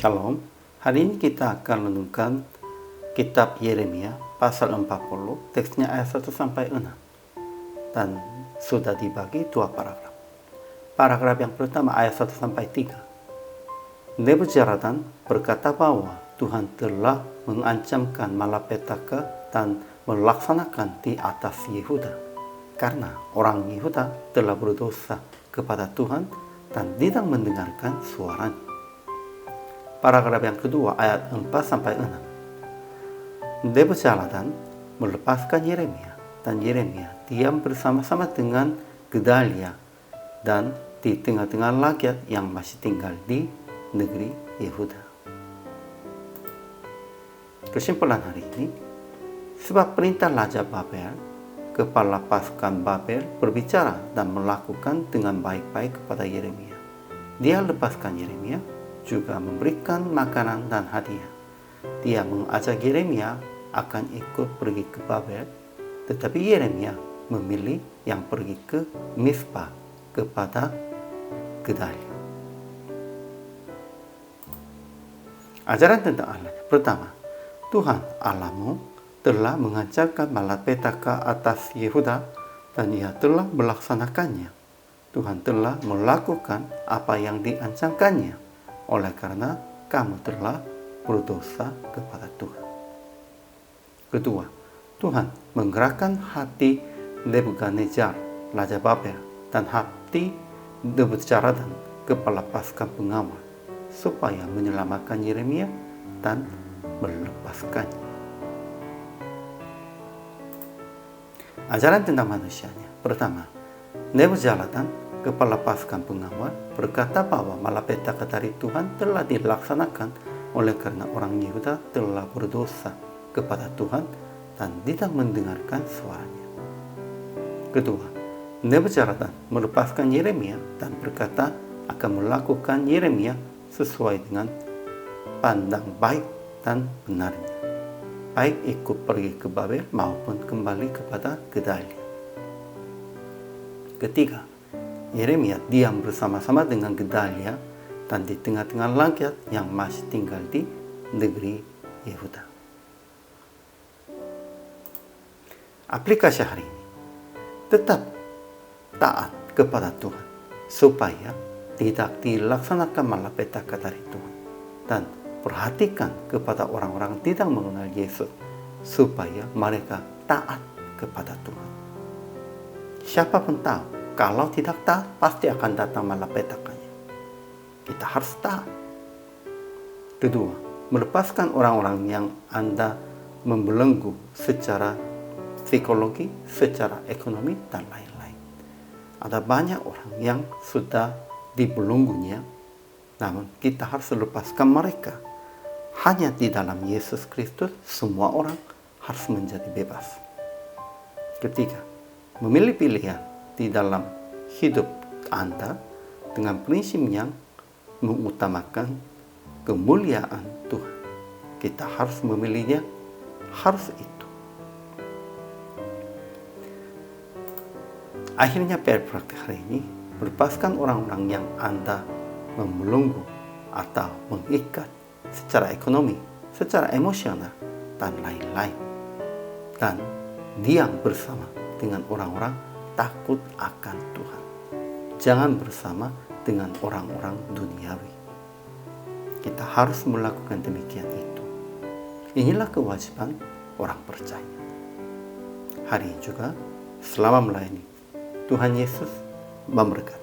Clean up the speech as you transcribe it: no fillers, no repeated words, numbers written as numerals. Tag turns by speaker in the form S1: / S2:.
S1: Shalom, hari ini kita akan renungkan kitab Yeremia pasal 40, teksnya ayat 1 sampai 6. Dan sudah dibagi dua paragraf. Paragraf yang pertama ayat 1 sampai 3. Nebuzaradan berkata bahwa Tuhan telah mengancamkan malapetaka dan melaksanakan di atas Yehuda, karena orang Yehuda telah berdosa kepada Tuhan dan tidak mendengarkan suaranya. Paragraf yang kedua ayat 4 sampai 6. Nebuzaradan melepaskan Yeremia, dan Yeremia diam bersama-sama dengan Gedalia dan di tengah-tengah rakyat yang masih tinggal di negeri Yehuda. Kesimpulan hari ini, sebab perintah Raja Babel, kepala pasukan Babel berbicara dan melakukan dengan baik-baik kepada Yeremia. Dia lepaskan Yeremia, juga memberikan makanan dan hadiah. Dia mengajak Yeremia akan ikut pergi ke Babel, tetapi Yeremia memilih yang pergi ke Mizpah kepada Gedalia. Ajaran tentang Allah. Pertama, Tuhan Allahmu telah mengancamkan malapetaka atas Yehuda dan Ia telah melaksanakannya. Tuhan telah melakukan apa yang diancamkannya, oleh karena kamu telah berdosa kepada Tuhan. Kedua, Tuhan menggerakkan hati Nebukadnezar, Raja Babel, dan hati Nebuzaradan, kepala pasukan pengawal, supaya menyelamatkan Yeremia dan melepaskannya. Ajaran tentang manusianya. Pertama, Nebuzaradan, kepala pasukan pengawal, berkata bahwa malapetaka dari Tuhan telah dilaksanakan oleh karena orang Yehuda telah berdosa kepada Tuhan dan tidak mendengarkan suaranya. Kedua, Nebuzaradan melepaskan Yeremia dan berkata akan melakukan Yeremia sesuai dengan pandang baik dan benarnya, baik ikut pergi ke Babel maupun kembali kepada Gedalia. Ketiga, Yeremia diam bersama-sama dengan Gedalia dan di tengah-tengah rakyat yang masih tinggal di negeri Yehuda. Aplikasi hari ini, tetap taat kepada Tuhan supaya tidak dilaksanakan malapetaka dari Tuhan, dan perhatikan kepada orang-orang tidak mengenal Yesus supaya mereka taat kepada Tuhan. Siapapun tahu, kalau tidak taat, pasti akan datang malapetakanya. Kita harus taat. Kedua, melepaskan orang-orang yang Anda membelenggu secara psikologi, secara ekonomi, dan lain-lain. Ada banyak orang yang sudah dibelenggunya, namun kita harus lepaskan mereka. Hanya di dalam Yesus Kristus, semua orang harus menjadi bebas. Ketiga, memilih pilihan di dalam hidup Anda dengan prinsip yang mengutamakan kemuliaan Tuhan. Kita harus memilihnya, harus itu. Akhirnya praktik hari ini, melepaskan orang-orang yang Anda membelenggu atau mengikat secara ekonomi, secara emosional, dan lain-lain. Dan diam bersama dengan orang-orang takut akan Tuhan. Jangan bersama dengan orang-orang duniawi. Kita harus melakukan demikian itu. Inilah kewajiban orang percaya. Hari ini juga, selama melayani, Tuhan Yesus memberkati.